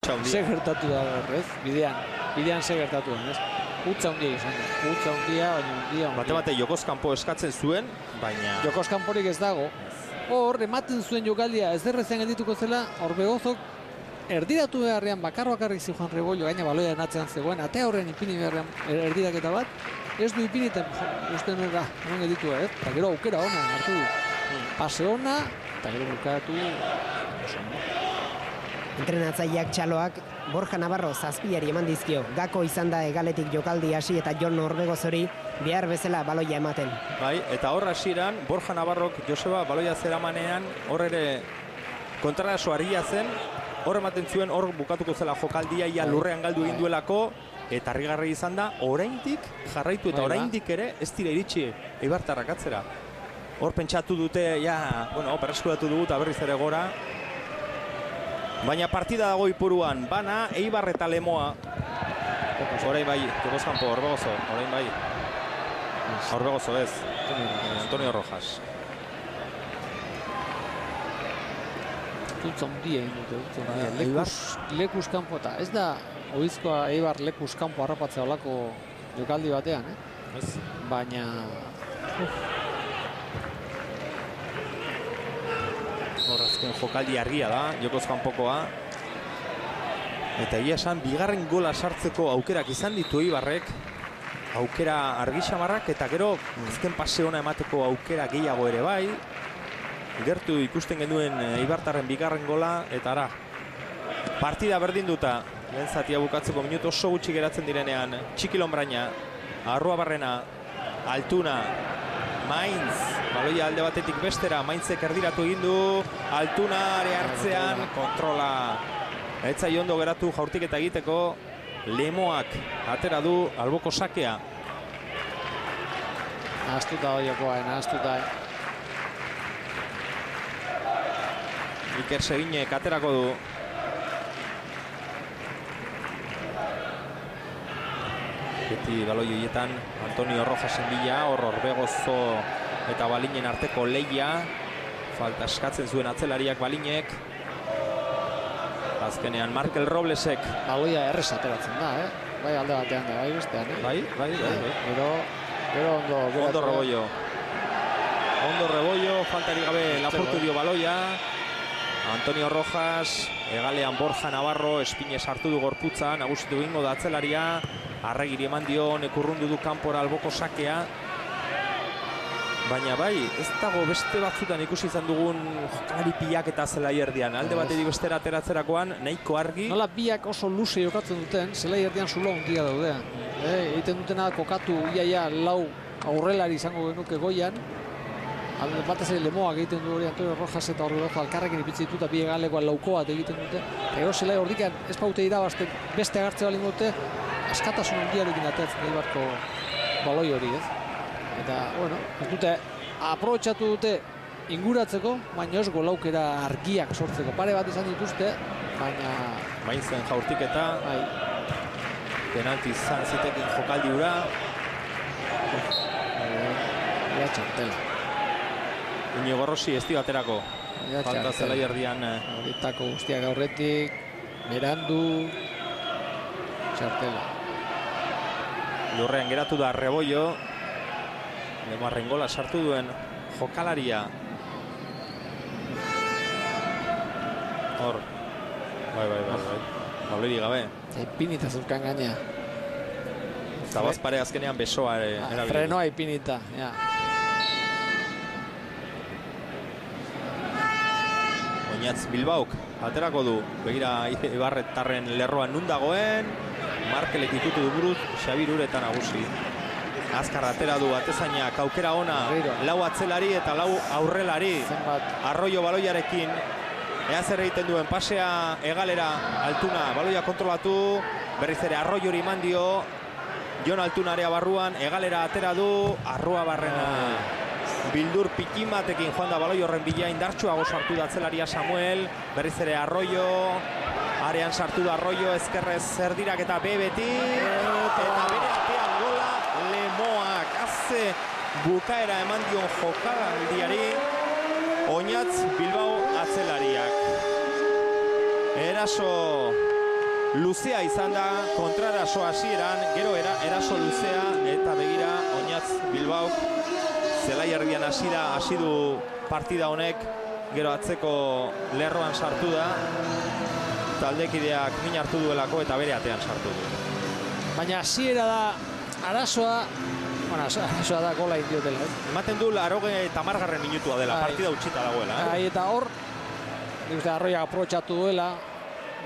Ze gertatu da horrez, bidean ze gertatu da, ez? Utza hundia izan da, utza hundia, baina hundia. Bate jokoz kanpo eskatzen zuen, baina... Jokoz kanporik ez dago. Hor, ematen zuen jokaldia, ez derrezen geldituko zela, Orbegozok erdiratu beharrean bakarrik zijoan Rebollo, gaina baloia atzean zegoen, atea horren ipini beharrean erdiraketa bat, ez du ipiniten, uste nora, non gelditu, ez? Eta gero aukera ona, hartu du. Pase ona, eta gero bukatu. Entrenatzaileak Txaloak Borja Navarro zazpiari eman dizkio. Gako izan da hegaletik jokaldi hasi eta Jon Orbegozori behar bezala baloia ematen. Bai, eta hor hasieran Borja Navarrok Joseba baloia zeramanean hor ere kontraraso argia zen, hor ematen zuen hor bukatuko zela jokaldia ia lurrean galdu egin duelako, eta harrigarri izan da oraindik jarraitu eta oraindik ere ez dira iritsi Eibartarrak atzera. Hor pentsatu dute, berreskuratu dugu eta berriz ere gora. Baina partida dago ipuruan, bana, Eibar eta Lemoa. Orain bai, jokoz kanpo, Orbegozo, orain bai. Orbegozo ez, Antonio Rojas. Utza hundia egin dute, lekuz kanpo eta ez da oizkoa Eibar lekuz kanpo harrapatzea olako jokaldi batean, baina... Horrazken jokaldi argia da, jokoz kanpokoa. Eta egia esan, bigarren gola sartzeko aukerak izan ditu Eibarrek. Aukera argi xamarrak eta gero azken pase ona emateko aukera gehiago ere bai. Gertu ikusten genuen Eibartarren bigarren gola eta ara. Partida berdinduta, lehen zatia bukatzeko minutu oso gutxi geratzen direnean. Txiki Lonbraina, Arruabarrena, Altuna, Mainz, baloia alde batetik bestera, Mainzek erdiratu egin du, Altuna are hartzean, kontrola. Etza ondo geratu jaurtiketa egiteko, Lemoak atera du alboko sakea. Nahaztuta hoiokoa, nahaztuta. Iker Seginek aterako du. Beti baloi horietan Antonio Rojasen bila, hor Orbegozo eta Balinen arteko lehia. Falta eskatzen zuen atzelariak Balinek. Azkenean Markel Roblesek. Baloia errez ateratzen da, bai alde batean da, bai bestean. Bai. Gero ondo Rebollo. Ondo Rebollo, faltari gabe lapurtu dio baloia. Antonio Rojas, hegalean Borja Navarro, espinez hartu du gorputza, nagusitu egingo da atzelaria. Arregiri eman dio, nekurrundu du kanpora alboko sakea. Baina bai, ez dago beste batzutan ikusi izan dugun jokalari pilak eta zelai erdian. Alde batetik bestera ateratzerakoan, nahiko argi. Nola biak oso luze jokatzen duten, zelai erdian zulo handia daudean. Egiten dutena kokatu iaia lau aurrelari izango genuke goian. Batez ere Lemoak egiten du hori Antonio Rojas eta Orbegozo alkarrekin ipitzi dituta bi hegalekoan lauko bat egiten dute. Gero zelai hordikan ez paute irabazten beste agartze balin dute, askatasun handiarekin ateratzen Eibarko baloi hori, ez? Eta, ez dute, aprobetxatu dute inguratzeko, baina ez golaukera argiak sortzeko. Pare bat izan dituzte, baina... Mainzen jaurtiketa. Penalti izan zitekin jokaldi hura. Ia txartela. Iñigo Rossi ez dio aterako. Falta zelai erdian. Horitako guztiak aurretik, Berandu, txartela. Lurrean geratu da Rebollo. Lemoarren gola sartu duen jokalaria. Hor. Bai. Baloiri gabe. Ipinita zurkan gaina. Zabazpare azkenean besoa erabili. Frenoa ipinita, ja. Oñatz Bilbaok aterako du. Begira Eibarretarren lerroan nun dagoen. Markelek ikutu du buruz, Xabir Ureta nagusi. Azkar atera du atezainak, aukera ona, lau atzelari eta lau aurrelari. Arroyo baloiarekin, ea zer egiten duen, pasea hegalera, Altuna, baloia kontrolatu, berriz ere Arroyori eman dio, Jon Altuna area barruan, hegalera atera du, Arruabarrena. Bildur pikin batekin joan da baloi horren bila, indartsuago sartu da atzelaria Samuel, berriz ere Arroyo, arean sartu da Arroyo, ezkerrez zerdirak eta bebeti, eta bere atean gola Lemoak. Haze bukaera eman dion jokaldiari Oñatz Bilbao atzelariak. Eraso luzea izan da kontraraso hasieran, gero eraso luzea eta begira Oñatz Bilbaok zelai erdian hasi du partida honek, gero atzeko lerroan sartu da, taldekideak min hartu duelako eta bere atean sartu du. Baina hasiera da arazoa da gola indiotela. Ematen du 80. minutua dela, partida utxita dagoela. Eta hor, Arroiak aprobetxatu duela,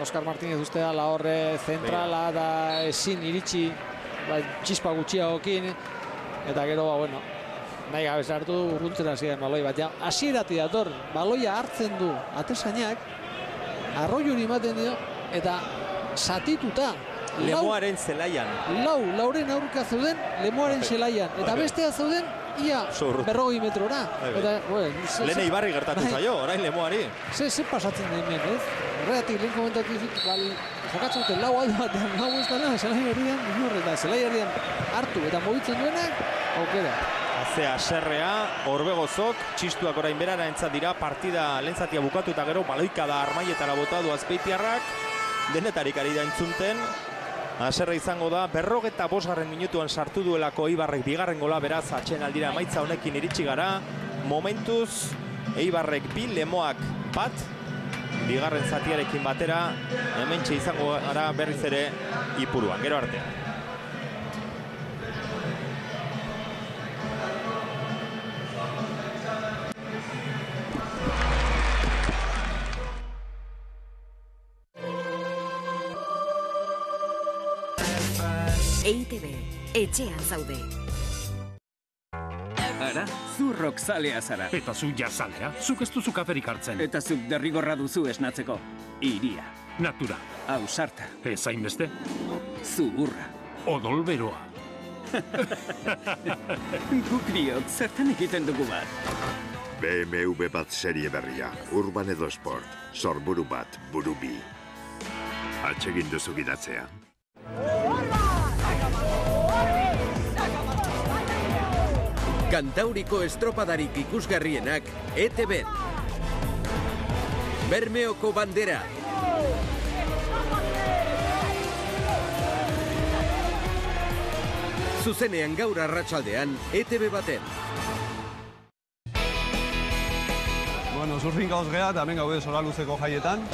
Oskar Martínez uste da horre zentrala da ezin iritsi txispa gutxiagokin, eta gero, nahi gabe sartu du urruntzera ziren baloi bat. Hasierati dator, baloia hartzen du atezainak, Arroiuri ematen dio, eta satituta. Lemoaren zelaian. Lauren aurka zeuden, Lemoaren zelaian. Eta bestea zeuden, ia 40 metrora. Lehen Ibarri gertatu zaio, orain Lemoari. Ze pasatzen da hemen, ez? Horregatik lehen komentatu dizut, jokatzen duten lau aldo batean, lau ez dela, zelai herrian hartu eta mobitzen duenak, aukera. Azea serrea, Orbegozok, txistuak orain berara entzat dira, partida lehen bukatu eta gero baloika da armaietara bota du Azpeitiarrak, denetarik ari da entzunten. Haserre izango da, 45. minutuan sartu duelako Eibarrek bigarren gola, beraz atsedenaldira emaitza honekin iritsi gara. Momentuz, Eibarrek 2, Lemoak 1, bigarren zatiarekin batera, hementxe izango gara berriz ere Ipuruan, gero arte. EITB, etxean zaude. Ara, zu rockzalea zara. Eta zu jazalea, zuk ez duzu kaferik hartzen. Eta zuk derrigorra duzu esnatzeko. Iria. Natura. Ausarta. Ez hainbeste. Zuhurra. Odolberoa. Guk biok, zertan egiten dugu bat. BMW bat serie berria, Urban edo Sport, sorburu bat, buru bi. Atsegin duzu gidatzea. Kantauriko estropadarik ikusgarrienak ETB. Bermeoko bandera. Zuzenean gaur arratsaldean ETB baten. Surfin gauz geha eta hemen gaude Sola Luzeko jaietan.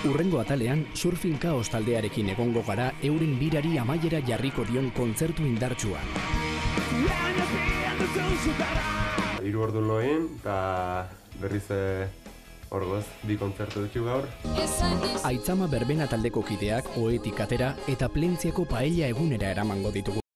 Urrengo atalean, Surfin Kaos taldearekin egongo gara euren birari amaiera jarriko dion kontzertu indartsuan. 3 ordu loin eta berriz orgoz 2 kontzertu ditu gaur. Aitzama Berbena taldeko kideak ohetik atera eta Plentziako paella egunera eramango ditugu.